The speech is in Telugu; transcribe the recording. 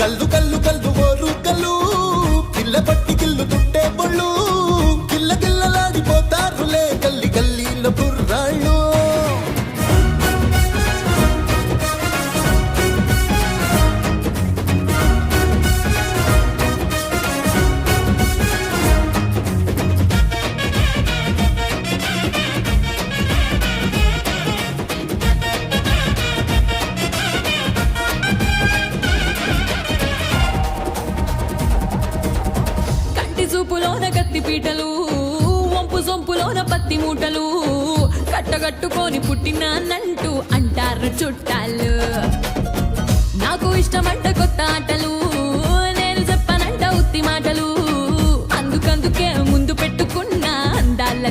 కల్లు కల్లు కల్లు ఓరు కల్లు కిల్ల పట్టి కిల్లు తుంటే బొళ్ళు కిల్ల కిల్లలాడిపోతారులే గల్లి గల్లీల బుర్రాళ్ళు. చూపులోన కత్తి పీటలు వంపు సొంపులోన పత్తి మూటలు కట్టగట్టుకొని పుట్టినానంటూ అంటారు చుట్టాలు. నాకు ఇష్టమంట కొత్త ఆటలు నేను చెప్పనంట ఉత్తి మాటలు అందుకందుకే ముందు పెట్టుకున్న అందాల